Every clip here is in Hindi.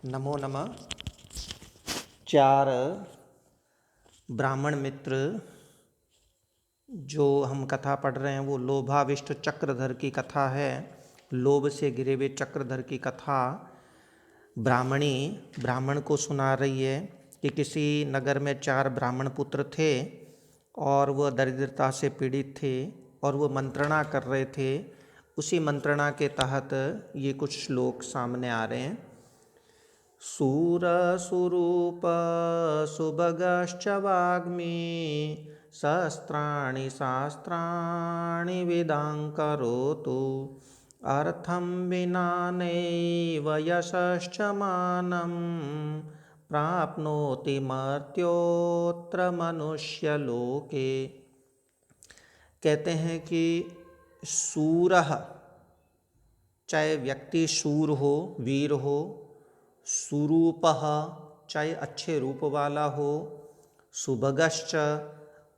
नमो नमः। चार ब्राह्मण मित्र जो हम कथा पढ़ रहे हैं वो लोभाविष्ट चक्रधर की कथा है। लोभ से घिरे हुए चक्रधर की कथा ब्राह्मणी ब्राह्मण को सुना रही है कि किसी नगर में चार ब्राह्मण पुत्र थे और वह दरिद्रता से पीड़ित थे और वो मंत्रणा कर रहे थे। उसी मंत्रणा के तहत ये कुछ श्लोक सामने आ रहे हैं। सूरसुरूप सुभगश्च वाग्मी शस्त्राणि शास्त्राणि विदां करोतु अर्थं विना नैव यशश्च मानं प्राप्नोति मर्त्योऽत्र मनुष्यलोके। कहते हैं कि सूरः चाहे व्यक्ति शूर हो, वीर हो, सुरूपः चाहे अच्छे रूप वाला हो, सुभगश्च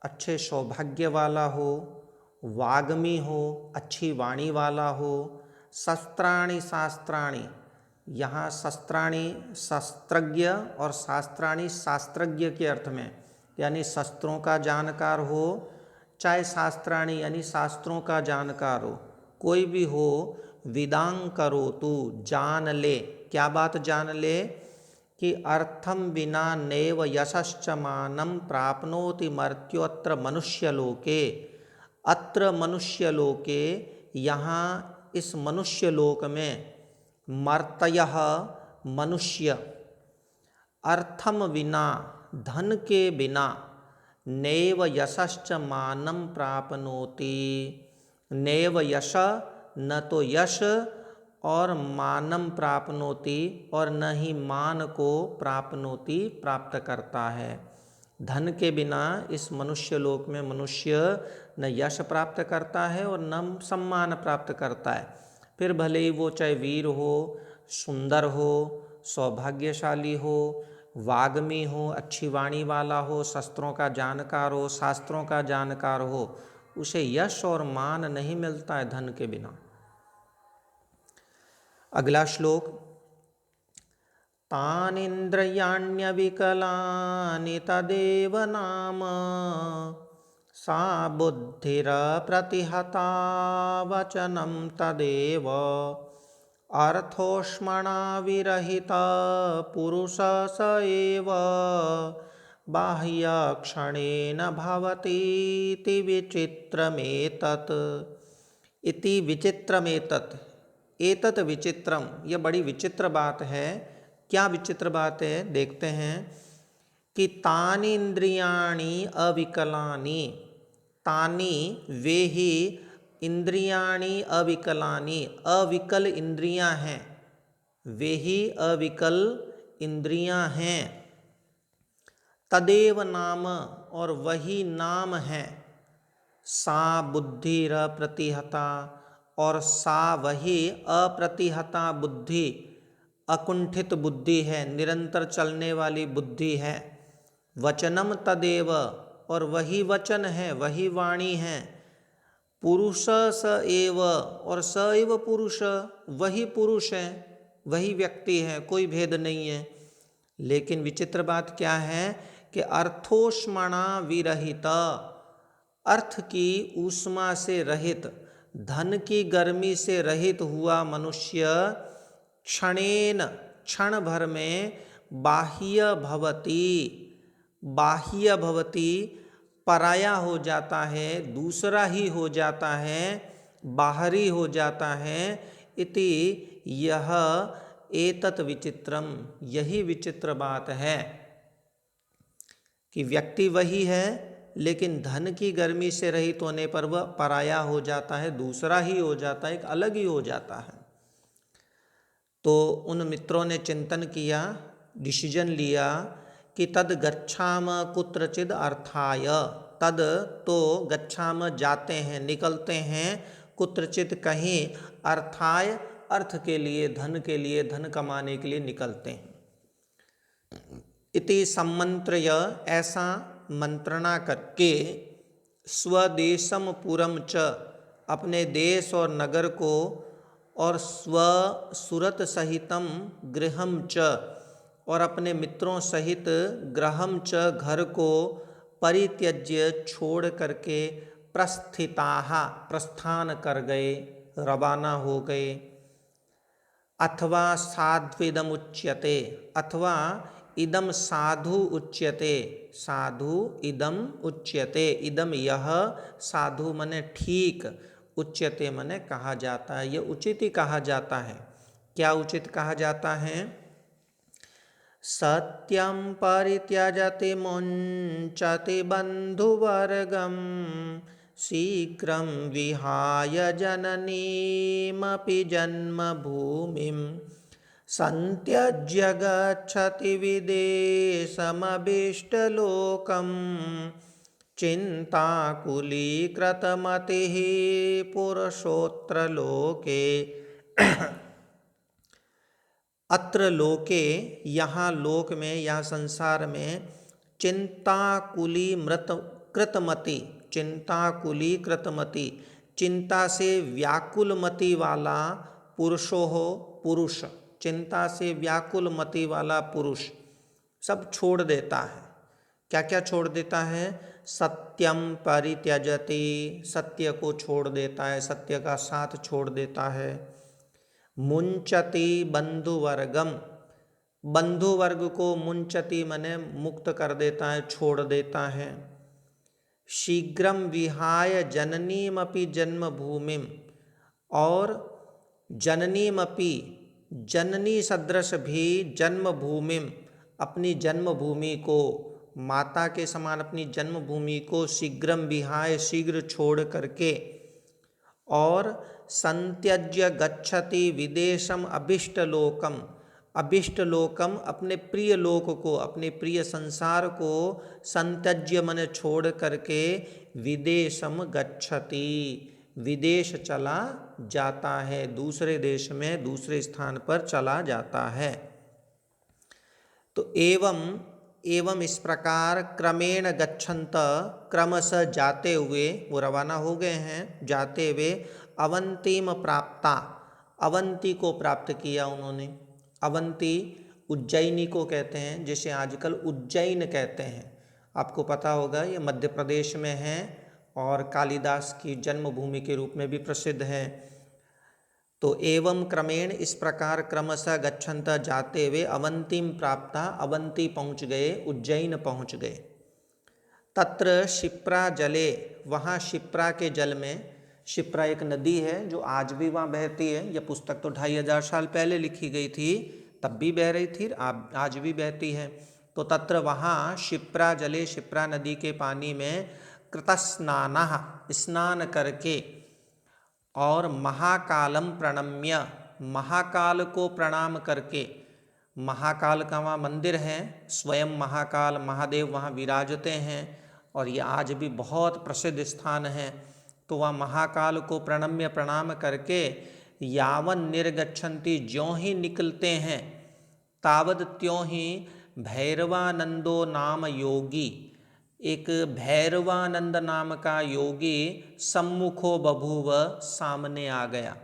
अच्छे सौभाग्य वाला हो, वाग्मी हो अच्छी वाणी वाला हो, शस्त्राणि शास्त्राणि, यहाँ शस्त्राणि शस्त्रज्ञ और शास्त्राणि शास्त्रज्ञ के अर्थ में, यानी शस्त्रों का जानकार हो, चाहे शास्त्राणि यानी शास्त्रों का जानकार हो, कोई भी हो, विदां करोतु जान ले। क्या बात जान ले कि अर्थम विना नैव यशश्च मानं प्राप्नोति मर्त्योऽत्र मनुष्यलोके। अत्र मनुष्यलोके, यहाँ इस मनुष्यलोक में, मर्तयः मनुष्य, अर्थम विना धन के बिना, नैव यशश्च मानं प्राप्नोति, नैव यश न तो यश और मानम प्राप्नोति और न ही मान को प्राप्नोति प्राप्त करता है। धन के बिना इस मनुष्य लोक में मनुष्य न यश प्राप्त करता है और न सम्मान प्राप्त करता है। फिर भले ही वो चाहे वीर हो, सुंदर हो, सौभाग्यशाली हो, वाग्मी हो, अच्छी वाणी वाला हो, शस्त्रों का जानकार हो, शास्त्रों का जानकार हो, उसे यश और मान नहीं मिलता है धन के बिना। अगला श्लोक, तानीन्द्रियाण्यविकलानि तदेव नाम सा बुद्धिरप्रतिहता वचनं तदेव अर्थोष्मणा विरहिता पुरुष स एव बाह्यक्षणेन भवतीति विचित्रमेतत्। इति विचित्रमेतत्, एतत् विचित्रम, यह बड़ी विचित्र बात है। क्या विचित्र बात है देखते हैं कि तानि इंद्रियाणि अविकलानि, तानि वे ही, इंद्रियाणि अविकलानि अविकल इंद्रियां हैं, वे ही अविकल इंद्रियां हैं, तदेव नाम और वही नाम है, सा बुद्धिर प्रतिहता और सा वही अप्रतिहता बुद्धि, अकुंठित बुद्धि है, निरंतर चलने वाली बुद्धि है, वचनम तदेव और वही वचन है, वही वाणी है, पुरुष स एव और स एव पुरुष, वही पुरुष है, वही व्यक्ति है, कोई भेद नहीं है। लेकिन विचित्र बात क्या है कि अर्थोष्मणा विरहिता, अर्थ की ऊष्मा से रहित, धन की गर्मी से रहित हुआ मनुष्य क्षणेन, क्षण भर में, बाह्य भवति, बाह्य भवति पराया हो जाता है, दूसरा ही हो जाता है, बाहरी हो जाता है। इति यह एतत् विचित्रम, यही विचित्र बात है कि व्यक्ति वही है लेकिन धन की गर्मी से रहित होने पर वह पराया हो जाता है, दूसरा ही हो जाता है, एक अलग ही हो जाता है। तो उन मित्रों ने चिंतन किया, डिसीजन लिया कि तद गच्छाम कुत्रचिद अर्थाय, तद तो गच्छाम जाते हैं, निकलते हैं, कुत्रचित कहीं, अर्थाय अर्थ के लिए, धन के लिए, धन कमाने के लिए निकलते हैं। इति सम्मंत्रय, ऐसा मंत्रणा करके, स्वदेशम पुरम च, अपने देश और नगर को, और स्व सुरत सहितम गृहम च, और अपने मित्रों सहित गृहम च घर को परित्यज्य छोड़ करके प्रस्थिताः प्रस्थान कर गए, रवाना हो गए। अथवा साध्विदम उच्यते, अथवा इदम साधु उच्यते, साधु इदम उच्यते, इदम यह, साधु मने ठीक, उच्यते मने कहा जाता है, यह उचित ही कहा जाता है। क्या उचित कहा जाता है? सत्यं परित्यजति मुञ्चति बन्धुवर्गं, शीघ्रं विहाय जननीमपि जन्मभूमिं, सन्त्यज्य गच्छति विदेशमभीष्टलोकं, चिन्ताकुलीकृतमतिः पुरुषोऽत्र लोके। अत्र लोके, यहाँ लोक में, यहाँ संसार में, चिंताकुली मृत कृतमति, चिंताकुली कृतमति, चिंता से व्याकुल मति वाला पुरुषो हो, पुरुष, चिंता से व्याकुल मति वाला पुरुष सब छोड़ देता है। क्या क्या छोड़ देता है? सत्यम परित्यजति, सत्य को छोड़ देता है, सत्य का साथ छोड़ देता है। मुंचति बंधुवर्गम, बंधुवर्ग को मुंचति मने मुक्त कर देता है, छोड़ देता है। शीघ्रम विहाय जननीमपि जन्मभूमिम, और जननीमपि, जननी सदृश भी, जन्मभूमिम, अपनी जन्मभूमि को, माता के समान अपनी जन्मभूमि को, शीघ्रम विहाय शीघ्र छोड़ करके, और संत्यज्य गच्छति विदेशम अभिष्टलोकम, अभिष्टलोकम अपने प्रिय लोक को, अपने प्रिय संसार को, संत्यज्य मन छोड़ करके, विदेशम गच्छति विदेश चला जाता है, दूसरे देश में, दूसरे स्थान पर चला जाता है। तो एवं इस प्रकार क्रमेण गच्छन्त, क्रमशः जाते हुए, वो रवाना हो गए हैं, जाते हुए अवंतीम प्राप्ता, अवंती को प्राप्त किया उन्होंने। अवंती उज्जैनी को कहते हैं, जिसे आजकल उज्जैन कहते हैं। आपको पता होगा ये मध्य प्रदेश में है और कालिदास की जन्मभूमि के रूप में भी प्रसिद्ध है। तो एवं क्रमेण, इस प्रकार क्रमशः गच्छन्त जाते हुए, अवंतीम प्राप्ता, अवंती पहुँच गए, उज्जैन पहुँच गए। तत्र शिप्रा जले, वहाँ शिप्रा के जल में, शिप्रा एक नदी है जो आज भी वहाँ बहती है। यह पुस्तक तो 2500 साल पहले लिखी गई थी, तब भी बह रही थी, आज भी बहती है। तो तत्र वहाँ शिप्रा जले, शिप्रा नदी के पानी में, कृतस्नानः स्नान करके, और महाकालम प्रणम्य, महाकाल को प्रणाम करके, महाकाल का वहाँ मंदिर है, स्वयं महाकाल महादेव वहाँ विराजते हैं, और ये आज भी बहुत प्रसिद्ध स्थान है। तो वह महाकाल को प्रणम्य प्रणाम करके, यावन निर्गच्छन्ति, ज्यों ही निकलते हैं, तावद त्यों ही भैरवानंदो नाम योगी, एक भैरवानंद नाम का योगी सम्मुखो बभूव, सामने आ गया।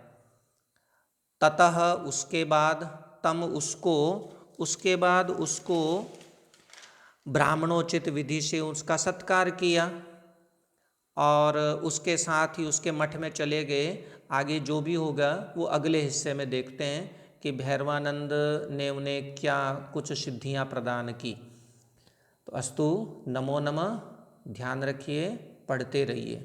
ततः उसके बाद, तम उसको, उसके बाद उसको ब्राह्मणोचित विधि से उसका सत्कार किया, और उसके साथ ही उसके मठ में चले गए। आगे जो भी होगा वो अगले हिस्से में देखते हैं कि भैरवानंद ने उन्हें क्या कुछ सिद्धियां प्रदान की। तो अस्तु, नमो नमः, ध्यान रखिए, पढ़ते रहिए।